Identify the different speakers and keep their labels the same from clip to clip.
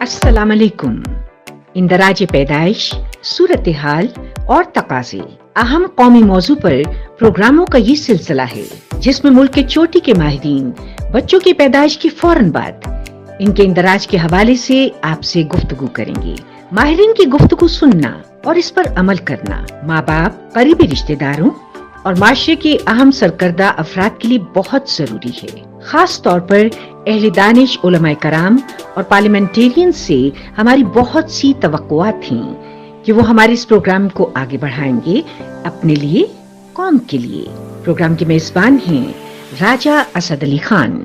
Speaker 1: अस्सलाम वालेकुम। इंदराज पैदाइश, सूरत हाल और तकाज़े अहम कौमी मौजू पर प्रोग्रामों का ये सिलसिला है जिसमें मुल्क के चोटी के माहिरीन बच्चों की पैदाइश के फौरन बाद इनके इंदराज के हवाले से आपसे गुफ्तगू करेंगे। माहिरीन की गुफ्तगू सुनना और इस पर अमल करना माँ बाप, करीबी रिश्तेदारों और माशरे के अहम सरकर्दा अफराद के लिए बहुत जरूरी है। खास तौर पर अहले दानिश, उलमाए कराम और पार्लियामेंटेरियन से हमारी बहुत सी तवक्कुआत थी कि वो हमारे इस प्रोग्राम को आगे बढ़ाएंगे अपने लिए, कौम के लिए। प्रोग्राम के मेजबान हैं राजा असद अली खान।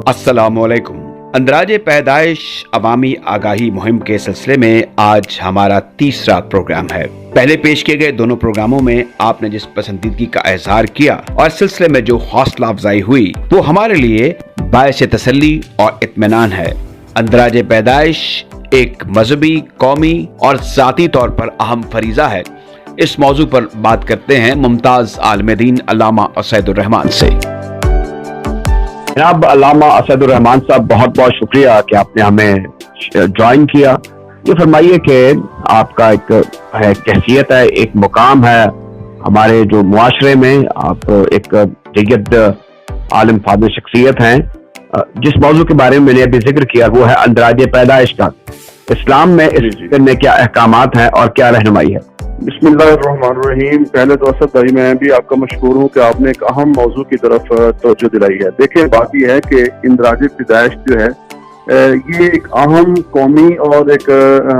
Speaker 2: अस्सलामुअलैकुम। अंदराजे पैदाइश अवामी आगाही मुहिम के सिलसिले में आज हमारा तीसरा प्रोग्राम है। पहले पेश किए गए दोनों प्रोग्रामों में आपने जिस पसंदीदगी का इजहार किया और सिलसिले में जो हौसला अफजाई हुई वो हमारे लिए बायस तसल्ली और इत्मीनान है। अंदराजे पैदाइश एक मजहबी, कौमी और ज़ाती तौर पर अहम फरीज़ा है। इस मौजू पर बात करते हैं मुमताज़ आलिम-ए-दीन अल्लामा असदुर्रहमान से।
Speaker 3: जनाब अल्लामा असदुर्रहमान साहब, बहुत बहुत शुक्रिया कि आपने हमें ज्वाइन किया। ये फरमाइए कि आपका एक कैफियत है, एक मुकाम है हमारे जो मुआशरे में, आप एक जय्यद आलिम फादिल शख्सियत हैं। जिस मौजू के बारे में मैंने अभी जिक्र किया वो है अंदराजे पैदाइश का। इस्लाम में इस में क्या अहकामात हैं और क्या रहनुमाई है?
Speaker 4: बिस्मिल्लाहिर्रहमानिर्रहीम। पहले तो असद भाई, मैं भी आपका मशकूर हूँ कि आपने एक अहम मौजू की तरफ तवज्जो दिलाई है। देखिए, बात यह है कि इंदराज पैदाइश जो है ये एक अहम कौमी और एक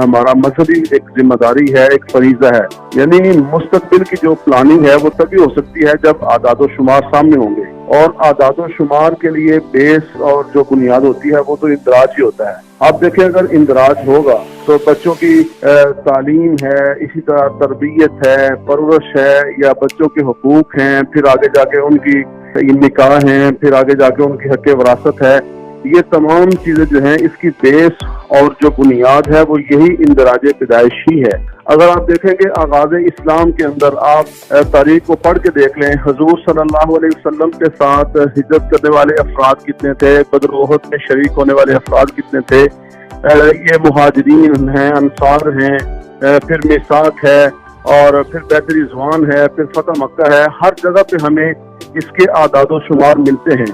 Speaker 4: हमारा मजहबी एक जिम्मेदारी है, एक फरीजा है। यानी मुस्तकबिल की जो प्लानिंग है वो तभी हो सकती है जब आदाद शुमार सामने होंगे, और आदाद शुमार के लिए बेस और जो बुनियाद होती है वो तो इंदराज ही होता है। आप देखें, अगर इंदराज होगा तो बच्चों की तालीम है, इसी तरह तरबियत है, परवरिश है, या बच्चों के हुकूक हैं, फिर आगे जाके उनकी निकाह हैं, फिर आगे जाके उनकी हक विरासत है। ये तमाम चीजें जो हैं इसकी बेस और जो बुनियाद है वो यही इंदराज पैदाइश ही है। अगर आप देखेंगे आगाज इस्लाम के अंदर आप तारीख को पढ़ के देख लें, हुजूर सल्लल्लाहु अलैहि वसल्लम के साथ हिजरत करने वाले अफराद कितने थे, बद्र ओहद में शरीक होने वाले अफराद कितने थे। ये मुहाजिरीन हैं, अंसार हैं, फिर मिसाक है, और फिर बैत रिज़वान है, फिर फतह मक्का है। हर जगह पे हमें इसके आदाद शुमार मिलते हैं।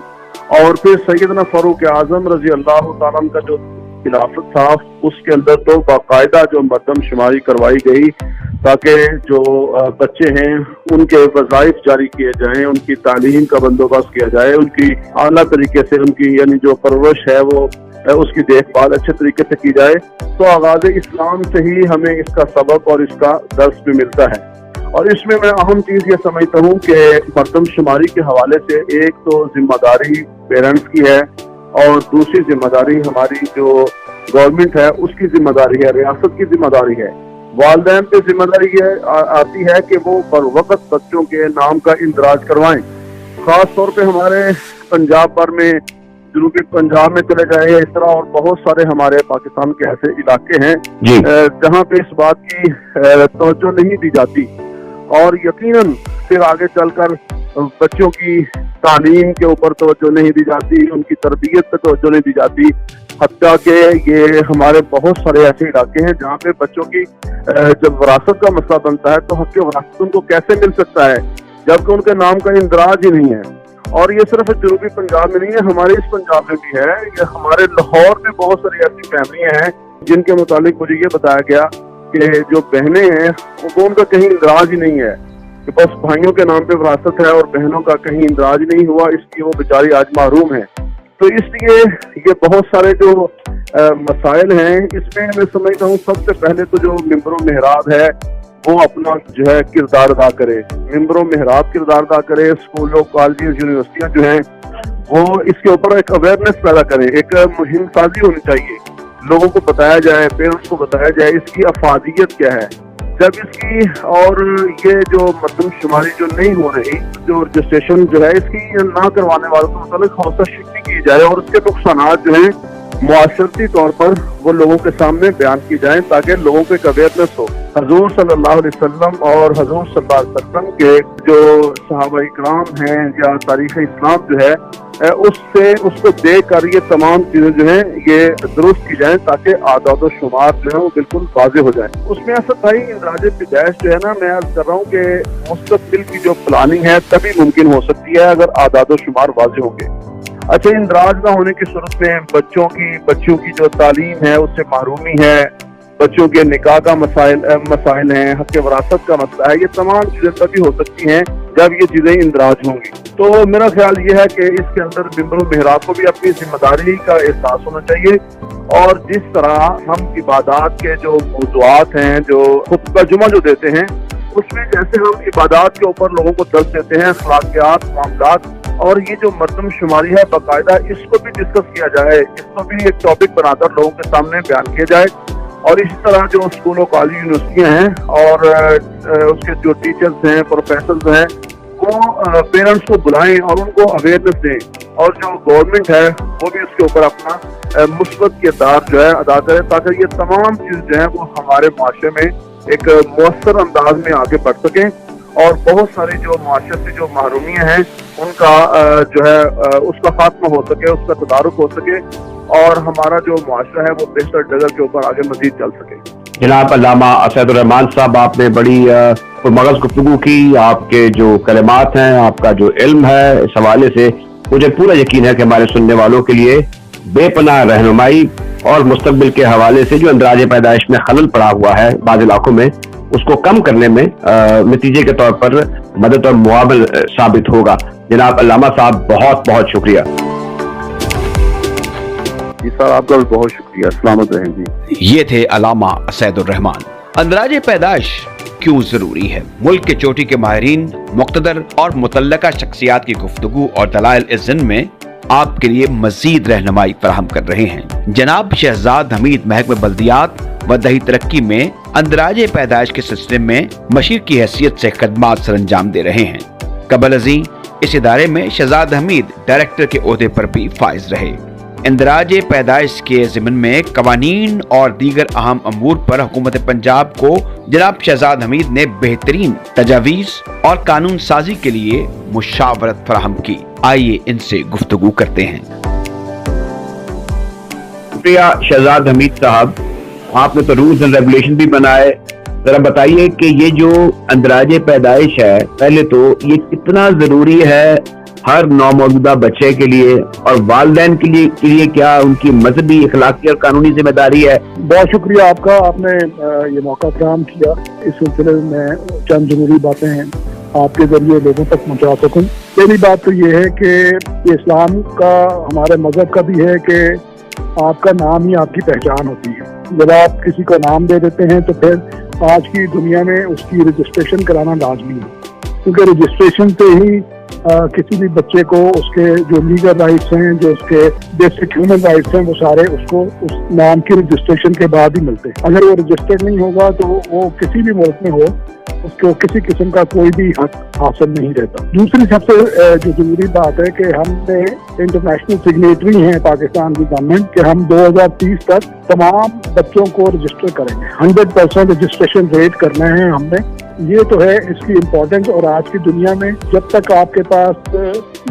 Speaker 4: और फिर सैयदना फारूक आजम रजी अल्लाह तआला का जो खिलाफत था उसके अंदर तो बाकायदा जो मरदम शुमारी करवाई गई ताकि जो बच्चे हैं उनके वज़ाइफ जारी किए जाएं, उनकी तालीम का बंदोबस्त किया जाए, उनकी आला तरीके से उनकी यानी जो परवरिश है वो उसकी देखभाल अच्छे तरीके से की जाए। तो आगाज़ इस्लाम से ही हमें इसका सबक और इसका दर्स भी मिलता है। और इसमें मैं अहम चीज ये समझता हूँ कि मरदम शुमारी के हवाले से एक तो जिम्मेदारी पेरेंट्स की है और दूसरी जिम्मेदारी हमारी जो गवर्नमेंट है उसकी जिम्मेदारी है, रियासत की जिम्मेदारी है। वालिदैन पे जिम्मेदारी ये आती है कि वो बर वक्त बच्चों के नाम का इंदराज करवाएं। खास तौर पे हमारे पंजाब भर में, जनूबी पंजाब में चले जाए, इस तरह और बहुत सारे हमारे पाकिस्तान के ऐसे इलाके हैं जहाँ पे इस बात की तवज्जो नहीं दी जाती, और यकीनन फिर आगे चलकर बच्चों की तालीम के ऊपर तवज्जो नहीं दी जाती, उनकी तरबियत पे तवज्जो नहीं दी जाती। हत्ता के ये हमारे बहुत सारे ऐसे इलाके हैं जहाँ पे बच्चों की जब विरासत का मसला बनता है तो हक विरासत उनको कैसे मिल सकता है जबकि उनके नाम का इंदराज ही नहीं है। और ये सिर्फ जनूबी पंजाब में नहीं है, हमारे इस पंजाब में भी है। ये हमारे लाहौर में बहुत सारी ऐसी फैमिलियाँ हैं जिनके मुतालिक मुझे ये बताया गया कि जो बहनें हैं वो उनका कहीं इंदराज ही नहीं है, कि बस भाइयों के नाम पे विरासत है और बहनों का कहीं इंदराज नहीं हुआ, इसलिए वो बेचारी आज महरूम है। तो इसलिए ये बहुत सारे जो मसाइल हैं इसमें मैं समझता हूँ सबसे पहले तो जो मिंबर मेहराब है वो अपना जो है किरदार अदा करे, मिंबर मेहराब किरदार अदा करे। स्कूलों, कॉलेज, यूनिवर्सिटियाँ जो हैं वो इसके ऊपर एक अवेयरनेस पैदा करें, एक मुहिम साजी होनी चाहिए, लोगों को बताया जाए, पेरेंट्स को बताया जाए इसकी अफादियत क्या है। जब इसकी और ये जो मरदम शुमारी जो नहीं हो रही, जो रजिस्ट्रेशन जो है इसकी ना करवाने वालों को मतलब हौसला शिकनी की जाए और उसके नुकसानात जो हैं मुआशरती तौर पर वो लोगों के सामने बयान की जाए ताकि लोगों को एक अवेयरनेस हो। हजूर सल्लल्लाहु अलैहि वसल्लम और हजूर सल्लल्लाहु अलैहि वसल्लम के जो सहाबा इकराम हैं या तारीख इस्लाम जो है اس کو دیکھ کر یہ تمام چیزیں جو ہیں یہ درست کی جائیں تاکہ اعداد و شمار جو ہے وہ بالکل واضح ہو جائیں. اس میں اسد بھائی اندراج پیدائش جو ہے نا، میں عرض کر رہا ہوں کہ مستقبل کی جو پلاننگ ہے تبھی ممکن ہو سکتی ہے اگر اعداد و شمار واضح ہوں گے. اچھا، اندراج نہ ہونے کی صورت میں بچوں کی جو تعلیم ہے اس سے محرومی ہے، بچوں کے نکاح کا مسائل ہیں، حق وراثت کا مسئلہ ہے، یہ تمام چیزیں تبھی ہو سکتی ہیں جب یہ چیزیں اندراج ہوں گی. تو میرا خیال یہ ہے کہ اس کے اندر ممبر المحراب کو بھی اپنی ذمہ داری کا احساس ہونا چاہیے، اور جس طرح ہم عبادات کے جو موضوعات ہیں، جو خطبہ جمعہ جو دیتے ہیں، اس میں جیسے ہم عبادات کے اوپر لوگوں کو درس دیتے ہیں، اخلاقیات، معاملات، اور یہ جو مردم شماری ہے باقاعدہ اس کو بھی ڈسکس کیا جائے، اس کو بھی ایک ٹاپک بنا کر لوگوں کے سامنے بیان کیا جائے. اور اسی طرح جو اسکولوں، کالج، یونیورسٹیاں ہیں اور اس کے جو ٹیچرز ہیں، پروفیسرز ہیں، وہ پیرنٹس کو بلائیں اور ان کو اویئرنیس دیں، اور جو گورنمنٹ ہے وہ بھی اس کے اوپر اپنا مثبت کردار جو ہے ادا کرے، تاکہ یہ تمام چیز جو ہیں وہ ہمارے معاشرے میں ایک مؤثر انداز میں آگے بڑھ سکیں، اور بہت ساری جو معاشرے سے جو محرومیاں ہیں ان کا جو ہے اس کا خاتمہ ہو سکے، اس کا تدارک ہو سکے، اور ہمارا جو معاشرہ ہے وہ بہتر ڈگر کے اوپر آگے مزید چل سکے.
Speaker 3: جناب علامہ اسد الرحمان صاحب، آپ نے بڑی پرمغز گفتگو کی. آپ کے جو کلمات ہیں، آپ کا جو علم ہے، اس حوالے سے مجھے پورا یقین ہے کہ ہمارے سننے والوں کے لیے بے پناہ رہنمائی، اور مستقبل کے حوالے سے جو اندراج پیدائش میں خلل پڑا ہوا ہے بعض علاقوں میں، اس کو کم کرنے میں نتیجے کے طور پر مدد اور معاون ثابت ہوگا. جناب علامہ صاحب، بہت بہت شکریہ.
Speaker 4: جی سر، آپ کا بھی بہت شکریہ. سلامت رہیں جی.
Speaker 2: یہ تھے علامہ اسد الرحمان. اندراج پیدائش کیوں ضروری ہے؟ ملک کے چوٹی کے ماہرین، مقتدر اور متعلقہ شخصیات کی گفتگو اور دلائل ضمن میں آپ کے لیے مزید رہنمائی فراہم کر رہے ہیں. جناب شہزاد حمید محکمہ بلدیات و دیہی ترقی میں اندراج پیدائش کے سلسلے میں مشیر کی حیثیت سے خدمات سر انجام دے رہے ہیں. قبل ازیں اس ادارے میں شہزاد حمید ڈائریکٹر کے عہدے پر بھی فائز رہے. اندراج پیدائش کے ضمن میں قوانین اور دیگر اہم امور پر حکومت پنجاب کو جناب شہزاد حمید نے بہترین تجاویز اور قانون سازی کے لیے مشاورت فراہم کی. آئیے ان سے گفتگو کرتے ہیں.
Speaker 3: شکریہ شہزاد حمید صاحب. آپ نے تو رولز اینڈ ریگولیشن بھی بنائے. ذرا بتائیے کہ یہ جو اندراج پیدائش ہے، پہلے تو یہ کتنا ضروری ہے ہر نومولودہ بچے کے لیے، اور والدین کے لیے کیا ان کی مذہبی، اخلاقی اور قانونی ذمہ داری ہے؟
Speaker 5: بہت شکریہ آپ کا، آپ نے یہ موقع فراہم کیا. اس سلسلے میں چند ضروری باتیں ہیں آپ کے ذریعے لوگوں تک پہنچا سکوں. پہلی بات تو یہ ہے کہ اسلام کا، ہمارے مذہب کا بھی ہے کہ آپ کا نام ہی آپ کی پہچان ہوتی ہے. جب آپ کسی کو نام دے دیتے ہیں تو پھر آج کی دنیا میں اس کی رجسٹریشن کرانا لازمی ہے، کیونکہ رجسٹریشن سے ہی کسی بھی بچے کو اس کے جو لیگل رائٹس ہیں، جو اس کے بیسک ہیومن رائٹس ہیں، وہ سارے اس کو اس نام کی رجسٹریشن کے بعد ہی ملتے ہیں. اگر وہ رجسٹرڈ نہیں ہوگا تو وہ کسی بھی ملک میں ہو، اس کو کسی قسم کا کوئی بھی حق حاصل نہیں رہتا. دوسری سب سے جو ضروری بات ہے کہ ہم نے انٹرنیشنل سگنیٹری ہیں پاکستان کی گورنمنٹ کہ ہم 2030 تک تمام بچوں کو رجسٹر کریں گے. 100% رجسٹریشن ریٹ کرنا ہے ہم نے. یہ تو ہے اس کی امپورٹنس. اور آج کی دنیا میں جب تک آپ کے پاس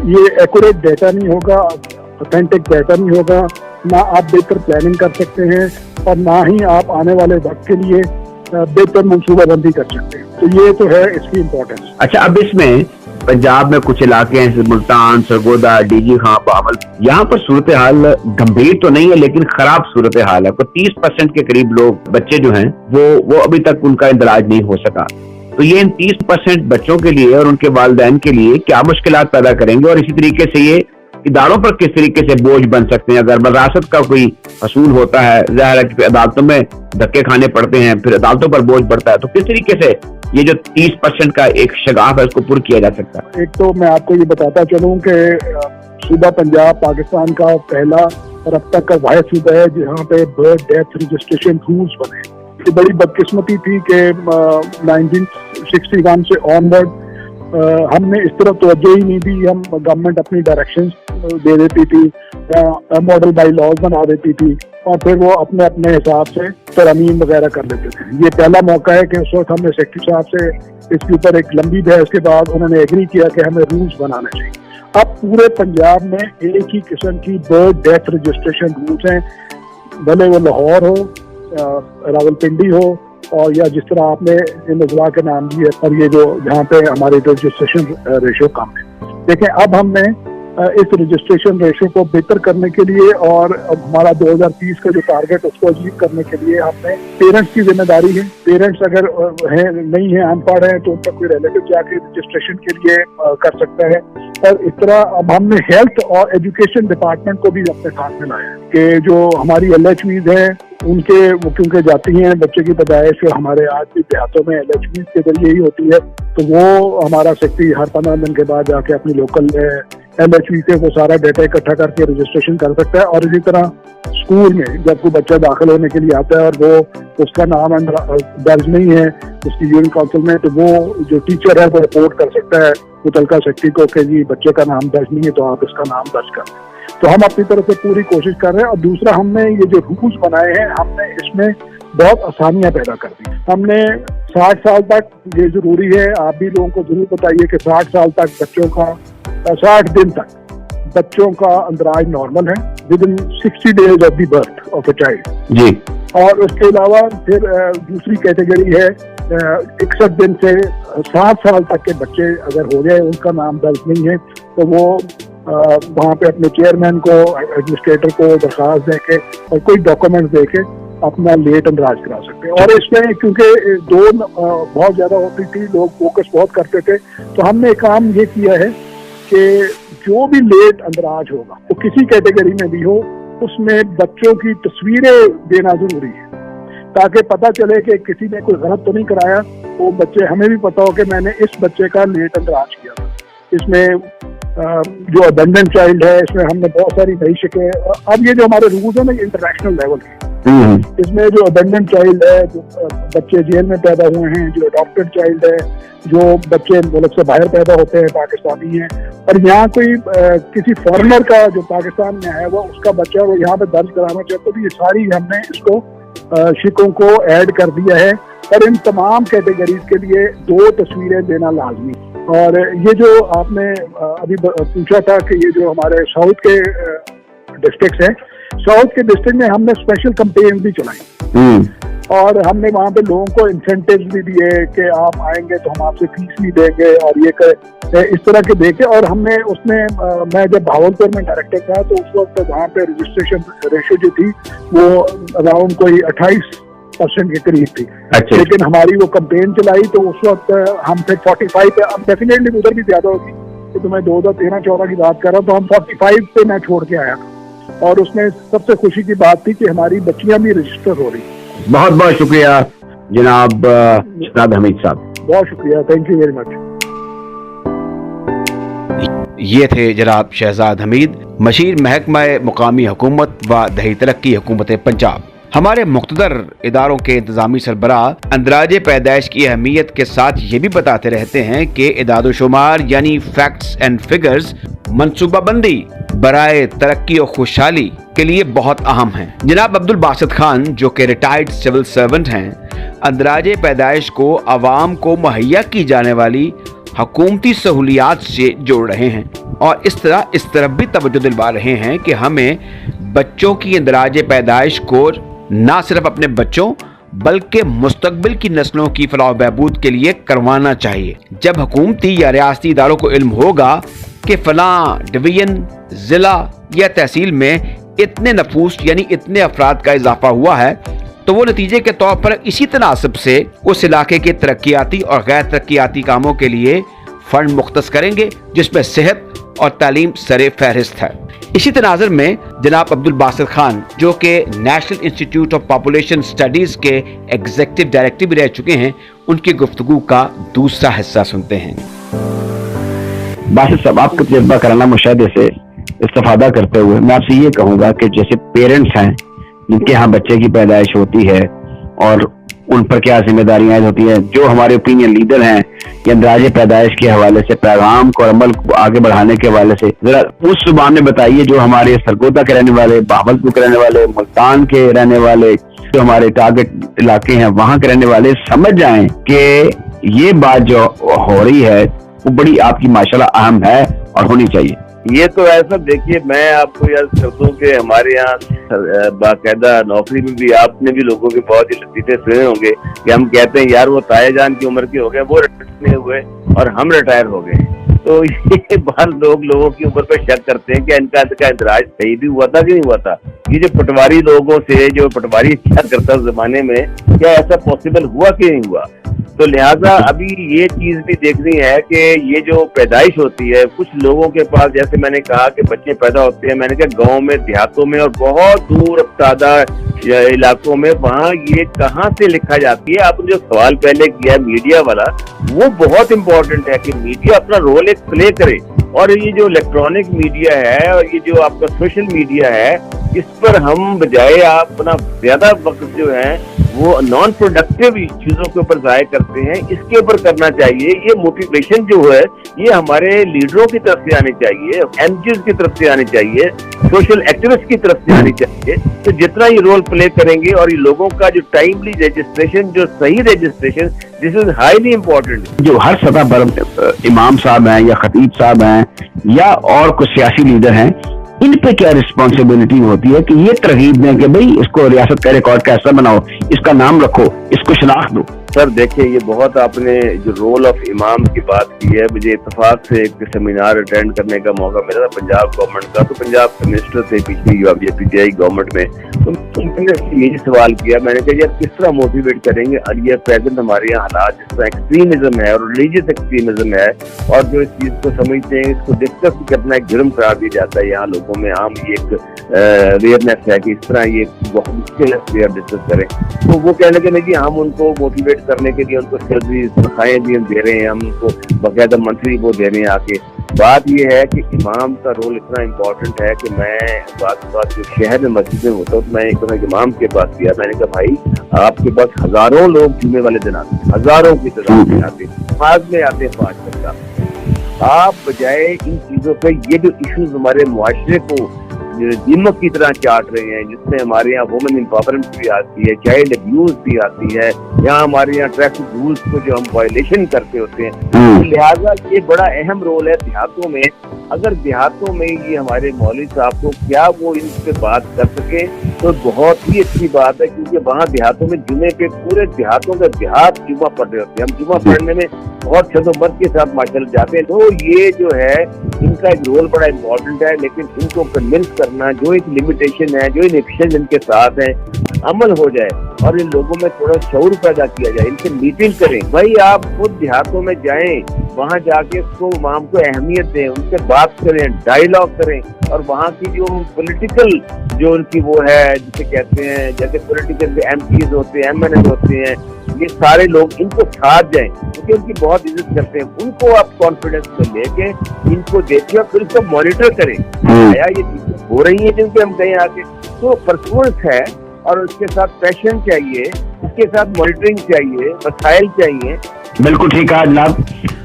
Speaker 5: یہ ایکوریٹ ڈیٹا نہیں ہوگا، اوتھینٹک ڈیٹا نہیں ہوگا، نہ آپ بہتر پلاننگ کر سکتے ہیں، اور نہ ہی آپ آنے والے وقت کے لیے بہتر منصوبہ بندی کر سکتے ہیں. تو یہ تو ہے اس کی امپورٹنس.
Speaker 3: اچھا، اب اس میں پنجاب میں کچھ علاقے ہیں، ملتان، سرگودا، ڈی جی خان، بہاول، یہاں پر صورتحال گمبھیر تو نہیں ہے لیکن خراب صورتحال ہے. 30% کے قریب لوگ، بچے جو ہیں وہ ابھی تک ان کا اندراج نہیں ہو سکا. تو یہ ان 30% بچوں کے لیے اور ان کے والدین کے لیے کیا مشکلات پیدا کریں گے، اور اسی طریقے سے یہ اداروں پر کس طریقے سے بوجھ بن سکتے ہیں؟ اگر وراثت کا کوئی حصول ہوتا ہے، ظاہر ہے کہ عدالتوں میں دھکے کھانے پڑتے ہیں، پھر عدالتوں پر بوجھ پڑتا ہے، تو کس طریقے سے یہ جو 30% کا ایک شگاف ہے اس کو پر کیا جا سکتا ہے؟
Speaker 5: ایک تو میں آپ کو یہ بتاتا چلوں کہ صوبہ پنجاب پاکستان کا پہلا اور اب تک کا واحد صوبہ ہے جہاں پہ برتھ ڈیتھ رجسٹریشن رولز بنے. یہ بڑی بدقسمتی تھی کہ 1961 سے آنورڈ ہم نے اس طرف توجہ ہی نہیں دی. ہم گورنمنٹ اپنی ڈائریکشنز دے دیتی تھی، ماڈل بائی لاز بنا دیتی تھی، اور پھر وہ اپنے حساب سے ترامیم وغیرہ کر لیتے تھے. یہ پہلا موقع ہے کہ اس وقت ہم نے سیکرٹری صاحب سے اس کے اوپر ایک لمبی بحث کے بعد انہوں نے ایگری کیا کہ ہمیں رولز بنانے چاہیے. अब पूरे पंजाब में एक ही किस्म की बर्थ डेथ रजिस्ट्रेशन रूल्स हैं, भले वो लाहौर हो, रावलपिंडी हो, और या जिस तरह आपने इन अजला के नाम दिए, और ये जो जहाँ पे हमारे रजिस्ट्रेशन रेशो कम है। देखें, अब हमने इस रजिस्ट्रेशन रेशो को बेहतर करने के लिए और अब हमारा 2030 का जो टारगेट उसको अचीव करने के लिए हमने पेरेंट्स की जिम्मेदारी है। पेरेंट्स अगर है नहीं है, अनपढ़ है, तो उनका कोई रिलेटिव जाके रजिस्ट्रेशन के लिए कर सकता है। और इस तरह अब हमने हेल्थ और एजुकेशन डिपार्टमेंट को भी अपने साथ में लाया है कि जो हमारी LHVs है उनके वो क्योंकि जाती हैं बच्चे की पैदाइश हमारे आज भी देहातों में LHVs के जरिए ही होती है, तो वो हमारा सेक्रेटरी हर 15 दिन के बाद जाके अपनी लोकल LHV से वो सारा डाटा इकट्ठा करके रजिस्ट्रेशन कर सकता है। और इसी तरह स्कूल में जब कोई बच्चा दाखिल होने के लिए आता है और वो उसका नाम दर्ज नहीं है उसकी यूनियन काउंसिल में, तो वो जो टीचर है वो रिपोर्ट कर सकता है मुतलका सेक्रेटरी को कि जी बच्चे का नाम दर्ज नहीं है, तो आप इसका नाम दर्ज कर दें। तो हम अपनी तरफ से पूरी कोशिश कर रहे हैं। और दूसरा, हमने ये जो रूल्स बनाए हैं हमने इसमें बहुत आसानियां पैदा कर दी। हमने 60 साल तक, ये जरूरी है, आप भी लोगों को जरूर बताइए कि 60 साल तक बच्चों का 60 दिन तक बच्चों का अंदराज नॉर्मल है with in 60 days of the birth of a child
Speaker 3: जी।
Speaker 5: और उसके अलावा फिर दूसरी कैटेगरी है 61 दिन से 7 साल तक के बच्चे अगर हो गए, उनका नाम दर्ज नहीं है, तो वो वहाँ पे अपने चेयरमैन को, एडमिनिस्ट्रेटर को दरखास्त देके और कोई डॉक्यूमेंट देके अपना लेट अंदराज करा सकते हैं। और इसमें क्योंकि दो बहुत ज्यादा होती थी, लोग फोकस बहुत करते थे, तो हमने काम ये किया है कि जो भी लेट अंदराज होगा तो किसी कैटेगरी में भी हो, उसमें बच्चों की तस्वीरें देना जरूरी है ताकि पता चले कि किसी ने कोई गलत तो नहीं कराया, तो बच्चे हमें भी पता हो कि मैंने इस बच्चे का लेट अंदराज किया था। इसमें जो अबेंडेंट चाइल्ड है, इसमें हमने बहुत सारी नई शिकें, अब ये जो हमारे रूल्स है ना इंटरनेशनल लेवल के, इसमें जो अबेंडेंट चाइल्ड है, जो बच्चे जेल में पैदा हुए हैं, जो अडॉप्टेड चाइल्ड है, जो बच्चे मुल्क से बाहर पैदा होते हैं, पाकिस्तानी हैं, और यहाँ कोई किसी फॉरेनर का जो पाकिस्तान में है वो उसका बच्चा वो यहाँ पे दर्ज कराना चाहते, तो ये सारी हमने इसको शिकों को ऐड कर दिया है। और इन तमाम कैटेगरीज के लिए 2 तस्वीरें देना लाजमी। और ये जो आपने अभी पूछा था कि ये जो हमारे साउथ के डिस्ट्रिक्ट हैं, साउथ के डिस्ट्रिक्ट में हमने स्पेशल कैंपेन भी चलाई और हमने वहाँ पे लोगों को इंसेंटिव्स भी दिए कि आप आएंगे तो हम आपसे फीस भी देंगे और ये इस तरह के देखे। और हमने उसमें मैं जब भावलपुर में डायरेक्टर था तो उस वक्त वहाँ पे रजिस्ट्रेशन रेशो जो थी वो अराउंड कोई 28% के करीब थी।
Speaker 3: अच्छा।
Speaker 5: लेकिन हमारी वो कैंपेन चलाई तो उस वक्त हम थे 45 पे। अब डेफिनेटली उधर भी ज्यादा होगी, तो मैं 2013-14 की बात कर रहा हूँ, तो हम 45 पे मैं छोड़ के आया और उसमें सबसे खुशी की बात थी कि हमारी बच्चियां भी रजिस्टर हो रही।
Speaker 3: बहुत बहुत शुक्रिया जनाब शहजाद हमीद साहब, बहुत
Speaker 5: शुक्रिया, थैंक यू वेरी मच।
Speaker 2: ये थे जनाब शहजाद हमीद, मशीर महकमा मुकामी हुकूमत व दही तरक्की हुकूमत पंजाब। हमारे मुख्तदर इदारों के इंतजामी सरबराह अंदराजे पैदाइश की अहमियत के साथ ये भी बताते रहते हैं कि इदाद-ओ-शुमार यानी फैक्ट्स एंड फिगर्स मनसूबाबंदी बराए तरक्की और खुशहाली के लिए बहुत अहम है। जनाब अब्दुल बासित खान जो कि रिटायर्ड सिविल सर्वेंट हैं, अंदराजे पैदाइश को आवाम को मुहैया की जाने वाली हुकूमती सहूलियात से जोड़ रहे हैं और इस तरफ भी तवज्जो दिलवा रहे हैं कि हमें बच्चों की अंदराजे पैदाइश को न सिर्फ अपने बच्चों बल्कि मुस्तकबिल की नस्लों की फलाह बहबूद के लिए करवाना चाहिए। जब हुकूमती या रियासती इदारों को इल्म होगा कि फलां डिवीजन, जिला या तहसील में इतने नफूस यानी इतने अफराद का इजाफा हुआ है, तो वो नतीजे के तौर पर इसी तनासब से उस इलाके के तरक्याती और गैर तरक्याती कामों के लिए फंड मुख्तस करेंगे, जिसमें सेहत और तालीम सरे फहरिस्त है। इसी तनाज़र में जनाब अब्दुल बासित खान जो कि national institute of population studies के एग्जीक्यूटिव डायरेक्टर भी रह चुके हैं, उनकी गुफ्तगू का दूसरा हिस्सा सुनते हैं।
Speaker 3: बासित साहब, आपका तजर्बा कराना मुशाहिदे से इस्तेफादा करते हुए मैं आपसे ये कहूँगा कि जैसे पेरेंट्स हैं जिनके यहाँ बच्चे की पैदाइश होती है और उन पर क्या जिम्मेदारियां होती हैं, जो हमारे ओपिनियन लीडर हैं या अंदाजे पैदाइश के हवाले से पैगाम को और अमल को आगे बढ़ाने के हवाले से जरा उस जुबान में बताइए जो हमारे सरगोदा के रहने वाले, भावलपुर के रहने वाले, मुल्तान के रहने वाले, जो हमारे टारगेट इलाके हैं वहां के रहने वाले समझ जाएं कि ये बात जो हो रही है वो बड़ी आपकी माशाल्लाह अहम है اور ہونی چاہیے؟
Speaker 6: یہ تو ایسا دیکھیے، میں آپ کو یاد کر دوں کہ ہمارے یہاں باقاعدہ نوکری میں بھی آپ نے بھی لوگوں کے بہت ہی لطیفے سنے ہوں گے کہ ہم کہتے ہیں یار وہ تایا جان کی عمر کے ہو گئے، وہ ریٹائر نہیں ہوئے اور ہم ریٹائر ہو گئے. تو یہ بعض لوگوں کی عمر پہ شک کرتے ہیں کہ ان کا اندراج صحیح بھی ہوا تھا کہ نہیں ہوا تھا. یہ جو پٹواری لوگوں سے جو پٹواری کیا کرتا اس زمانے میں، کیا ایسا پاسبل ہوا کہ نہیں ہوا؟ تو لہٰذا ابھی یہ چیز بھی دیکھنی ہے کہ یہ جو پیدائش ہوتی ہے کچھ لوگوں کے پاس، جیسے میں نے کہا کہ بچے پیدا ہوتے ہیں، میں نے کہا گاؤں میں، دیہاتوں میں اور بہت دور افتادہ علاقوں میں، وہاں یہ کہاں سے لکھا جاتی ہے. آپ نے جو سوال پہلے کیا ہے میڈیا والا، وہ بہت امپورٹنٹ ہے کہ میڈیا اپنا رول ایک پلے کرے. اور یہ جو الیکٹرانک میڈیا ہے اور یہ جو آپ کا سوشل میڈیا ہے، اس پر ہم بجائے آپ اپنا زیادہ وقت جو ہے وہ نان پروڈکٹیو چیزوں کے اوپر ضائع کرتے ہیں، اس کے اوپر کرنا چاہیے. یہ موٹیویشن جو ہے یہ ہمارے لیڈروں کی طرف سے آنی چاہیے، این جی اوز کی طرف سے آنی چاہیے، سوشل ایکٹیوسٹ کی طرف سے آنی چاہیے. تو جتنا یہ رول پلے کریں گے اور یہ لوگوں کا جو ٹائملی رجسٹریشن، جو صحیح registration, this is highly important.
Speaker 3: جو ہر سطح پر امام صاحب ہیں یا خطیب صاحب ہیں یا اور کچھ سیاسی لیڈر ہیں، ان پہ کیا رسپانسبلٹی ہوتی ہے کہ یہ ترغیب دیں کہ بھئی اس کو ریاست کا ریکارڈ کا حصہ بناؤ، اس کا نام رکھو، اس کو شناخت دو؟
Speaker 6: سر دیکھیں، یہ بہت آپ نے جو رول آف امام کی بات کی ہے، مجھے اتفاق سے ایک سیمینار اٹینڈ کرنے کا موقع ملا تھا پنجاب گورنمنٹ کا. تو پنجاب کے منسٹر تھے پچھلی پی ٹی آئی گورنمنٹ میں. تو میں نے یہی سوال کیا، میں نے کہا یار کس طرح موٹیویٹ کریں گے؟ اور یہ پریزنٹ ہمارے یہاں حالات جس طرح ایکسٹریمزم ہے اور ریلیجیس ایکسٹریمزم ہے، اور جو اس چیز کو سمجھتے ہیں اس کو ڈسکس کرنا ایک جرم قرار دیا جاتا ہے یہاں لوگوں میں. عام یہ ایک اویئرنیس ہے کہ اس طرح یہ بہت مشکل ہے ڈسکس کریں. تو وہ کہنے کے کہ ہم ان کو موٹیویٹ کرنے کے لیے ان کو سیلری تنخواہیں بھی ہم دے رہے ہیں، ہم ان کو باقاعدہ منتھلی وہ دے رہے ہیں. آ کے بات یہ ہے کہ امام کا رول اتنا امپورٹنٹ ہے کہ میں بات جو شہر میں مسجد میں ہوتا ہوں، میں ایک امام کے پاس گیا. میں نے کہا بھائی آپ کے پاس ہزاروں لوگ جمعے والے دن آتے ہیں، ہزاروں کی تعداد میں آتے ہیں، نماز میں آتے ہیں 5 گھنٹہ. آپ بجائے ان چیزوں پہ یہ جو ایشوز ہمارے معاشرے کو دیمک کی طرح چاٹ رہے ہیں، جس میں ہمارے یہاں وومن امپاورمنٹ بھی آتی ہے، چائلڈ ابیوز بھی آتی ہے، یہاں ہمارے یہاں ٹریفک رولز کو جو ہم وائلیشن کرتے ہوتے ہیں. لہٰذا یہ بڑا اہم رول ہے دیہاتوں میں. اگر دیہاتوں میں یہ ہمارے مولوی صاحب کو کیا وہ ان پہ بات کر سکے تو بہت ہی اچھی بات ہے، کیونکہ وہاں دیہاتوں میں جمعے کے پورے دیہاتوں کے دیہات جمعہ پڑھ رہے ہوتے ہیں. ہم جمعہ پڑھنے میں بہت شد و مرد کے ساتھ ماشاءاللہ جاتے ہیں. تو یہ جو ہے ان کا ایک رول بڑا امپورٹنٹ ہے، لیکن ان کو کنونس کرنا، جو ایک لمیٹیشن ہے، جو انفیشن ان کے ساتھ ہیں، عمل ہو جائے اور ان لوگوں میں تھوڑا شعور پیدا کیا جائے. ان سے میٹنگ کریں. بھائی آپ خود دیہاتوں میں جائیں، وہاں جا کے اس کو امام کو اہمیت دیں، ان سے بات کریں، ڈائیلاگ کریں. اور وہاں کی جو پولیٹیکل جو ان کی وہ ہے جسے کہتے ہیں، جیسے پولیٹیکل ایم پیز ہوتے ہیں، ایم این اے ہوتے ہیں، یہ سارے لوگ ان کو ساتھ جائیں کیونکہ ان کی بہت عزت کرتے ہیں. ان کو آپ کانفیڈینس میں لے کے ان کو دیکھیں اور پھر اس کو مانیٹر کریں. آیا یہ چیزیں ہو رہی ہیں جن پہ ہم کہیں آگے؟ تو پرفارمنس ہے اور اس کے ساتھ پیشن چاہیے، اس کے ساتھ مانیٹرنگ چاہیے، مسائل چاہیے.
Speaker 3: بالکل ٹھیک ہے جناب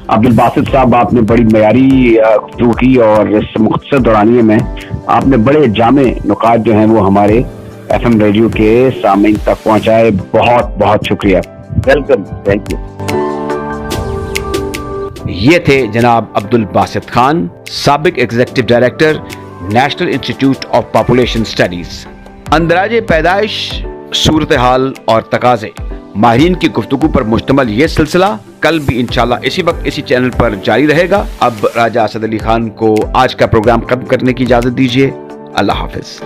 Speaker 3: عبدالباسط صاحب، آپ نے بڑی معیاری گفتگو کی اور اس مختصر دورانیے میں آپ نے بڑے جامع نکات جو ہیں وہ ہمارے ایف ایم ریڈیو کے سامعین تک پہنچائے. بہت بہت شکریہ.
Speaker 6: Welcome, thank you.
Speaker 2: یہ تھے جناب عبدالباسط خان، سابق executive director national institute of population studies. اندراج پیدائش، صورتحال اور تقاضے، ماہرین کی گفتگو پر مشتمل یہ سلسلہ کل بھی انشاءاللہ اسی وقت اسی چینل پر جاری رہے گا. اب راجہ اسد علی خان کو آج کا پروگرام ختم کرنے کی اجازت دیجیے. اللہ حافظ.